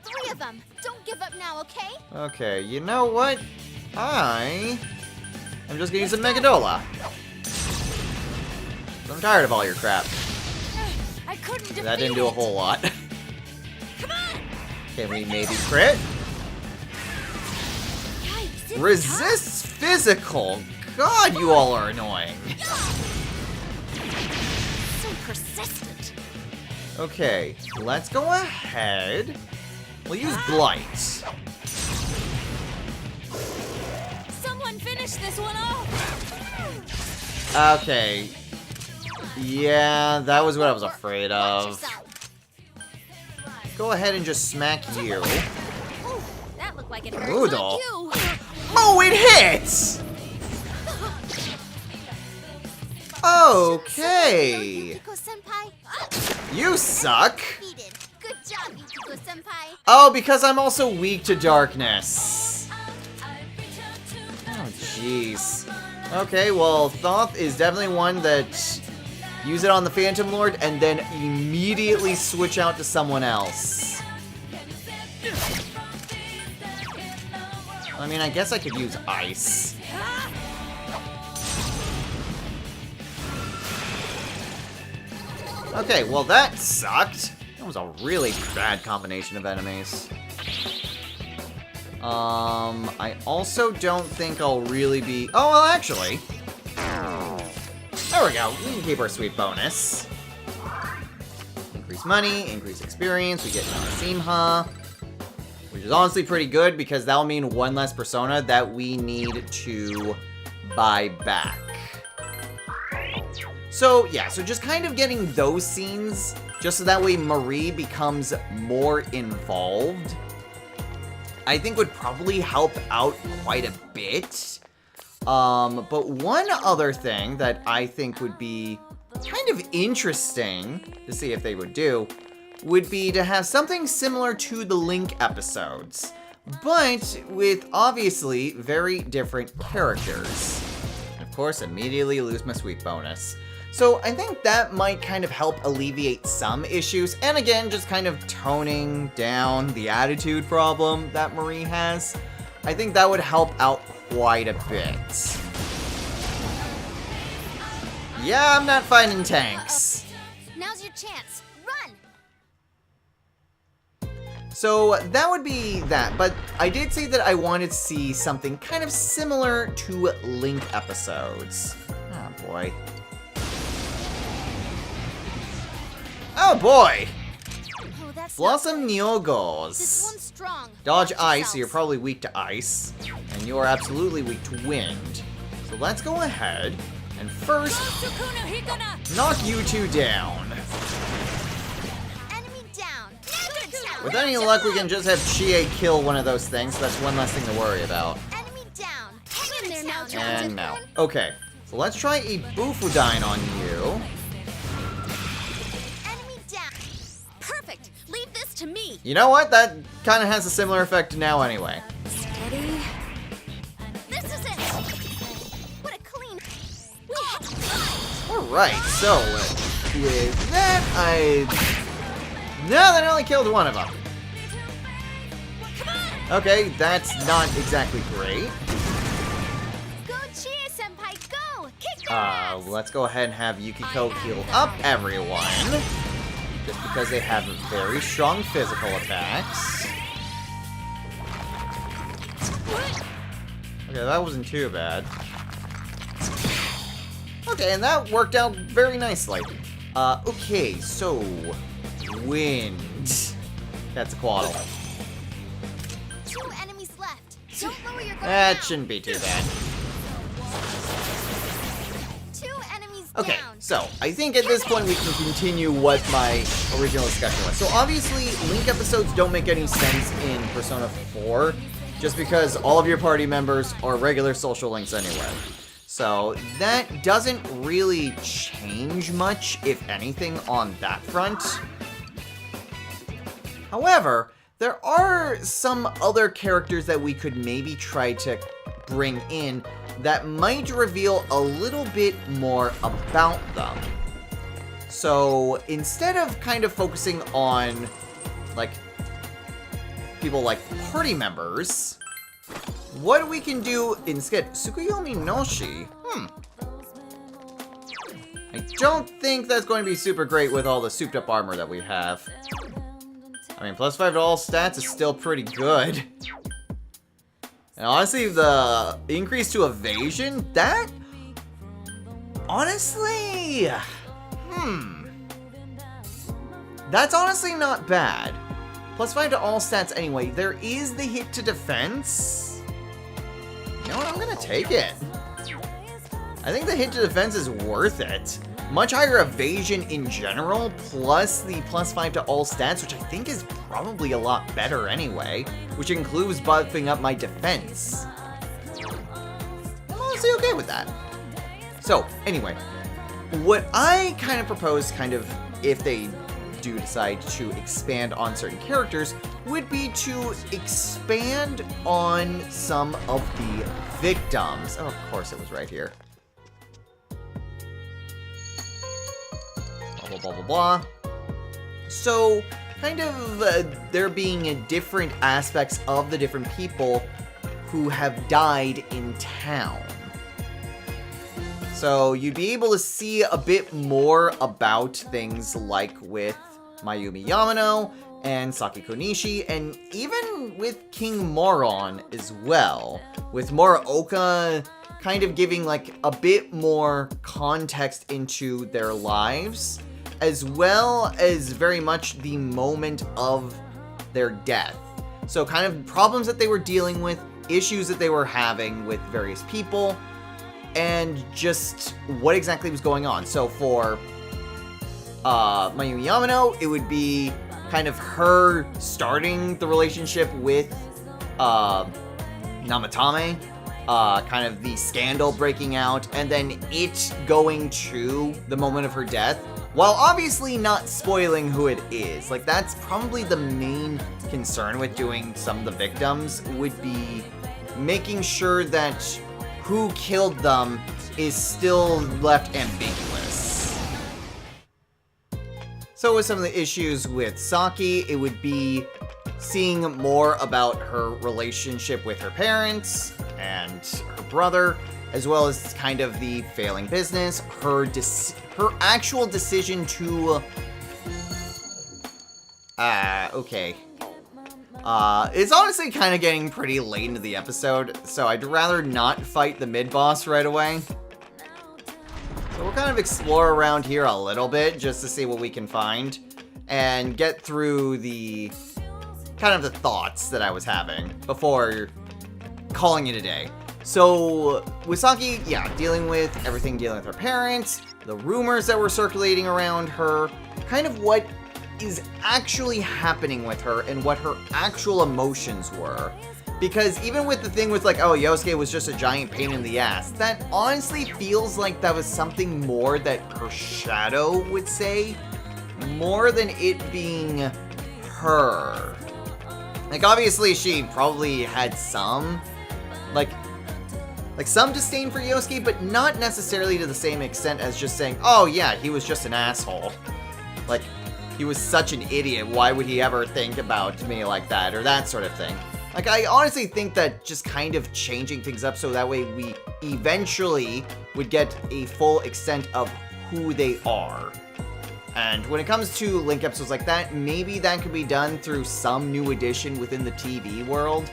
3 of them. Don't give up now, okay? Okay, you know what? I'm just gonna use a Megadola. I'm tired of all your crap. I couldn't defeat That didn't do a it. whole lot. Come on! Can we maybe crit? Yikes, it's Resists physical. God, you all are annoying. so persistent. Okay, let's go ahead. We'll use Blight. Someone finish this one off. Okay. Yeah, that was what I was afraid Watch of. yourself. Go ahead and just smack you. Ooh, that looked like it hurt. Ooh, Not doll. you. Oh, it hits! Okay. Yukiko-senpai. You suck. Defeated. Good job, Yukiko-senpai. Oh, because I'm also weak to darkness. Oh, jeez. Okay, well, Thoth is definitely one that use it on the Phantom Lord and then immediately switch out to someone else. I mean, I guess I could use Ice. Okay, well that sucked. That was a really bad combination of enemies. I also don't think I'll really be... Oh, well, actually. There we go. We can keep our sweet bonus. Increase money, increase experience, we get Narasimha. Which is honestly pretty good because that'll mean one less persona that we need to buy back. So, yeah, so just kind of getting those scenes, just so that way Marie becomes more involved, I think would probably help out quite a bit. But one other thing that I think would be kind of interesting to see if they would do would be to have something similar to the Link episodes, but with obviously very different characters. And of course, immediately lose my sweet bonus. So I think that might kind of help alleviate some issues, and again, just kind of toning down the attitude problem that Marie has. I think that would help out quite a bit. Yeah, I'm not fighting tanks. Now's your chance. Run! So that would be that, but I did say that I wanted to see something kind of similar to Link episodes. Oh boy. Oh boy! Oh, that's Blossom This Nyogos. one's strong. Dodge Watch ice, so you're yourselves. probably weak to ice. And you're absolutely weak to wind. So let's go ahead and first knock you two down. Enemy down. Good job. With any luck, we can just have Chie kill one of those things, so that's one less thing to worry about. Enemy down. Hang in there now, And now. Okay, so let's try a Bufudine on you. Enemy down. Perfect. Leave this to me. You know what? That kind of has a similar effect now anyway. Steady. This is it. What a clean. Alright, so with that, no, that only killed one of them. Okay, that's not exactly great. Go cheer, Senpai, go! Kick their ass! Let's go ahead and have Yukiko heal up everyone. Just because they have very strong physical attacks. Okay, that wasn't too bad. Okay, and that worked out very nicely. Okay, so... Wind. That's a quaddle. 2 enemies left. Don't lower your guard That now. shouldn't be too bad. 2 enemies Okay, down. so I think at this point we can continue what my original discussion was. So obviously, Link episodes don't make any sense in Persona 4, just because all of your party members are regular social links anyway. So that doesn't really change much, if anything, on that front. However, there are some other characters that we could maybe try to bring in that might reveal a little bit more about them. So instead of kind of focusing on, like, people like party members, what we can do instead, Tsukuyomi Noshi, I don't think that's going to be super great with all the souped up armor that we have. I mean, +5 to all stats is still pretty good. And honestly, the increase to evasion, that... Honestly... That's honestly not bad. +5 to all stats anyway. There is the hit to defense. You know what? I'm gonna take it. I think the hit to defense is worth it. Much higher evasion in general, plus the +5 to all stats, which I think is probably a lot better anyway, which includes buffing up my defense. I'm honestly okay with that. So, anyway, what I kind of propose, if they do decide to expand on certain characters, would be to expand on some of the victims. Oh, of course it was right here. Blah, blah, blah, blah. So, there being different aspects of the different people who have died in town. So, you'd be able to see a bit more about things like with Mayumi Yamano and Saki Konishi, and even with King Moron as well, with Muraoka kind of giving like a bit more context into their lives, as well as very much the moment of their death. So kind of problems that they were dealing with, issues that they were having with various people, and just what exactly was going on. So for Mayumi Yamano, it would be kind of her starting the relationship with Namatame, kind of the scandal breaking out, and then it going to the moment of her death, while obviously not spoiling who it is. Like, that's probably the main concern with doing some of the victims, would be making sure that who killed them is still left ambiguous. So with some of the issues with Saki, it would be seeing more about her relationship with her parents and her brother, as well as kind of the failing business, her actual decision to... okay. It's honestly kind of getting pretty late into the episode, so I'd rather not fight the mid-boss right away. So we'll kind of explore around here a little bit, just to see what we can find, and get through the... kind of the thoughts that I was having before calling it a day. So, with Saki, yeah, dealing with her parents, the rumors that were circulating around her, kind of what is actually happening with her and what her actual emotions were. Because even with the thing with like, oh, Yosuke was just a giant pain in the ass, that honestly feels like that was something more that her shadow would say, more than it being her. Like, obviously she probably had some, like, Like, some disdain for Yosuke, but not necessarily to the same extent as just saying, oh yeah, he was just an asshole. Like, he was such an idiot, why would he ever think about me like that, or that sort of thing. Like, I honestly think that just kind of changing things up so that way we eventually would get a full extent of who they are. And when it comes to Link episodes like that, maybe that could be done through some new addition within the TV world.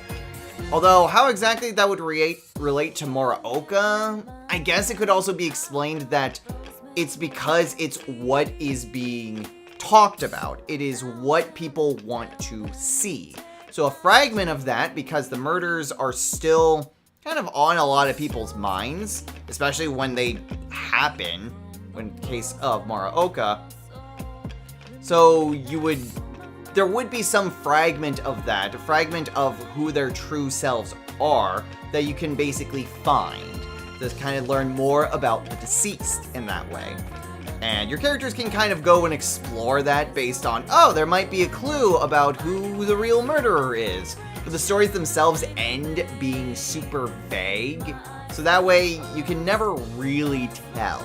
Although, how exactly that would relate to Muraoka, I guess it could also be explained that it's because it's what is being talked about. It is what people want to see. So a fragment of that, because the murders are still kind of on a lot of people's minds, especially when they happen, in case of Muraoka. So there would be some fragment of that, a fragment of who their true selves are, that you can basically find. To kind of learn more about the deceased in that way. And your characters can kind of go and explore that based on, oh, there might be a clue about who the real murderer is. But the stories themselves end being super vague, so that way you can never really tell.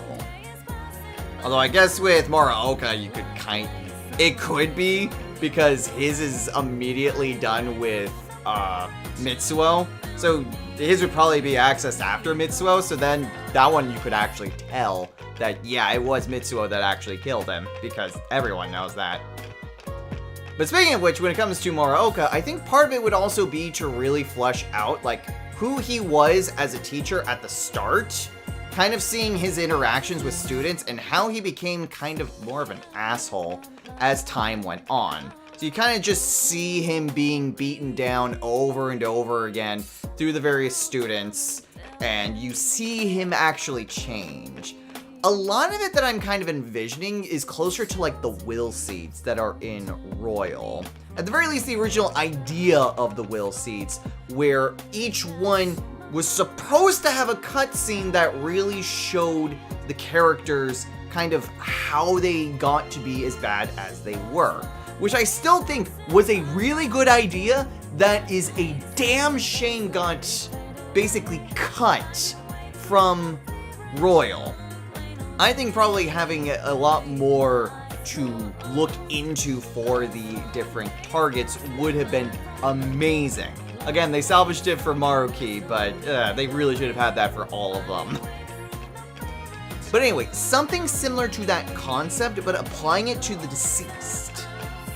Although I guess with Muraoka, it could be, because his is immediately done with Mitsuo. So his would probably be accessed after Mitsuo, so then that one you could actually tell that, yeah, it was Mitsuo that actually killed him, because everyone knows that. But speaking of which, when it comes to Muraoka, I think part of it would also be to really flesh out, like, who he was as a teacher at the start, kind of seeing his interactions with students, and how he became kind of more of an asshole as time went on. So you kind of just see him being beaten down over and over again through the various students, and you see him actually change. A lot of it that I'm kind of envisioning is closer to like the will seeds that are in Royal. At the very least, the original idea of the will seeds, where each one was supposed to have a cutscene that really showed the characters kind of how they got to be as bad as they were. Which I still think was a really good idea that is a damn shame got basically cut from Royal. I think probably having a lot more to look into for the different targets would have been amazing. Again, they salvaged it for Maruki, but they really should have had that for all of them. But anyway, something similar to that concept, but applying it to the deceased.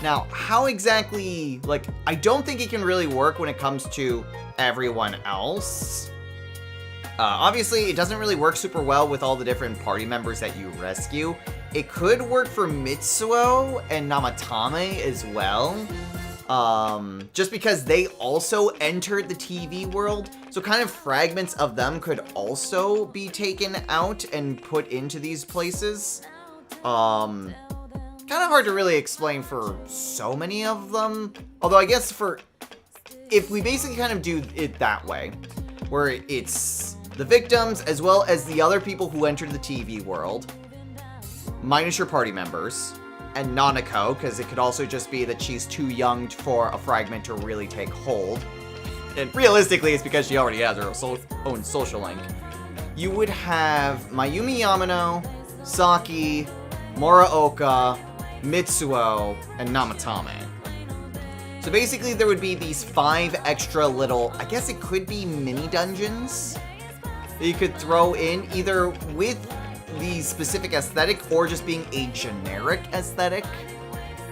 Now, how exactly, like, I don't think it can really work when it comes to everyone else. Obviously, it doesn't really work super well with all the different party members that you rescue. It could work for Mitsuo and Namatame as well. Just because they also entered the TV world, so kind of fragments of them could also be taken out and put into these places. Kind of hard to really explain for so many of them. Although I guess if we basically kind of do it that way, where it's the victims as well as the other people who entered the TV world, minus your party members, and Nanako, because it could also just be that she's too young for a fragment to really take hold. And realistically, it's because she already has her own social link. You would have Mayumi Yamano, Saki, Muraoka, Mitsuo, and Namatame. So basically there would be these 5 extra little, I guess it could be mini dungeons that you could throw in, either with the specific aesthetic or just being a generic aesthetic,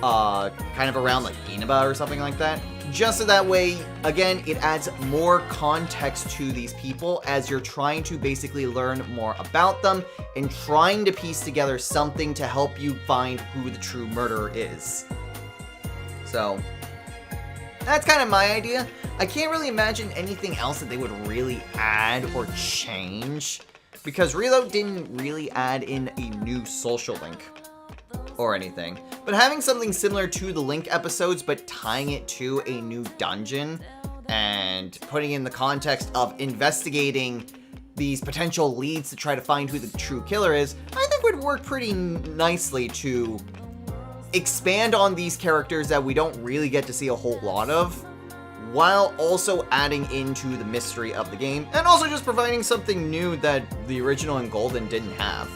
kind of around like Inaba or something like that. Just so that way, again, it adds more context to these people as you're trying to basically learn more about them and trying to piece together something to help you find who the true murderer is. So that's kind of my idea. I can't really imagine anything else that they would really add or change, because Reload didn't really add in a new social link or anything. But having something similar to the Link episodes, but tying it to a new dungeon and putting in the context of investigating these potential leads to try to find who the true killer is, I think would work pretty nicely to expand on these characters that we don't really get to see a whole lot of, while also adding into the mystery of the game, and also just providing something new that the original and Golden didn't have.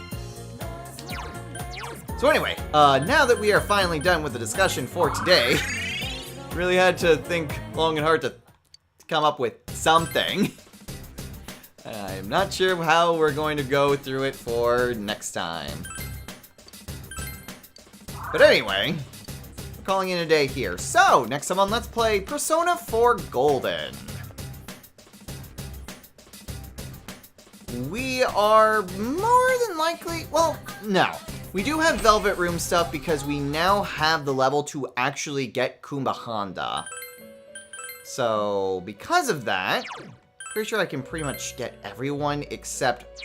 So anyway, now that we are finally done with the discussion for today, really had to think long and hard to come up with something. I'm not sure how we're going to go through it for next time. But anyway, we're calling it a day here. So, next time on Let's Play Persona 4 Golden. We are more than likely, well, no. We do have Velvet Room stuff because we now have the level to actually get Kumbahanda. So, because of that, pretty sure I can pretty much get everyone except...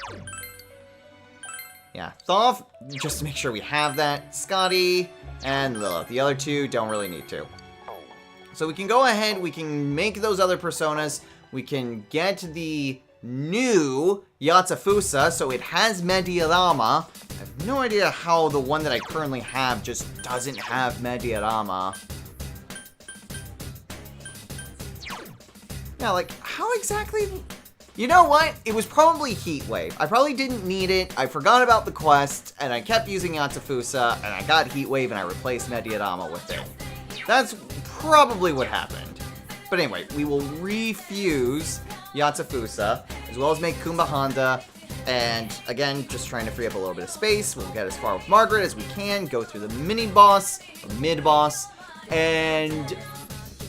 yeah, Thoth, just to make sure we have that. Scotty, and Lilith. The other two don't really need to. So we can go ahead, we can make those other personas. We can get the new Yatsufusa, so it has Mediarama. I have no idea how the one that I currently have just doesn't have Mediarama. Yeah, like, how exactly... You know what? It was probably Heat Wave. I probably didn't need it, I forgot about the quest, and I kept using Yatsufusa, and I got Heat Wave, and I replaced Mediarama with it. That's probably what happened. But anyway, we will refuse Yatsufusa, as well as make Kumbahanda, and again, just trying to free up a little bit of space. We'll get as far with Margaret as we can, go through the mini-boss, or mid-boss, and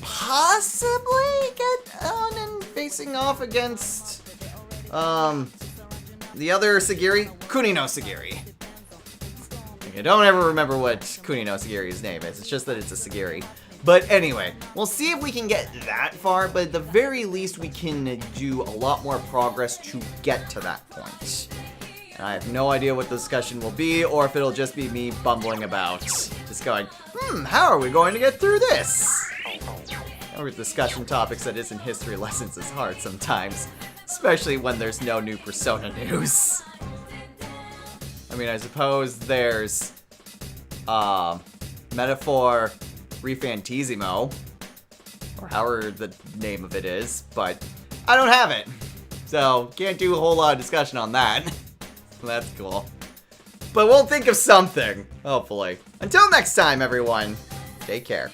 possibly get on and facing off against, the other Sagiri, Kunino Sagiri. I don't ever remember what Kunino Sagiri's name is, it's just that it's a Sagiri. But anyway, we'll see if we can get that far, but at the very least we can do a lot more progress to get to that point. And I have no idea what the discussion will be, or if it'll just be me bumbling about. Just going, how are we going to get through this? Or discussion topics that isn't history lessons is hard sometimes, especially when there's no new Persona news. I mean, I suppose there's, Metaphor Refantissimo, or however the name of it is, but I don't have it, so can't do a whole lot of discussion on that. That's cool. But we'll think of something, hopefully. Until next time, everyone, take care.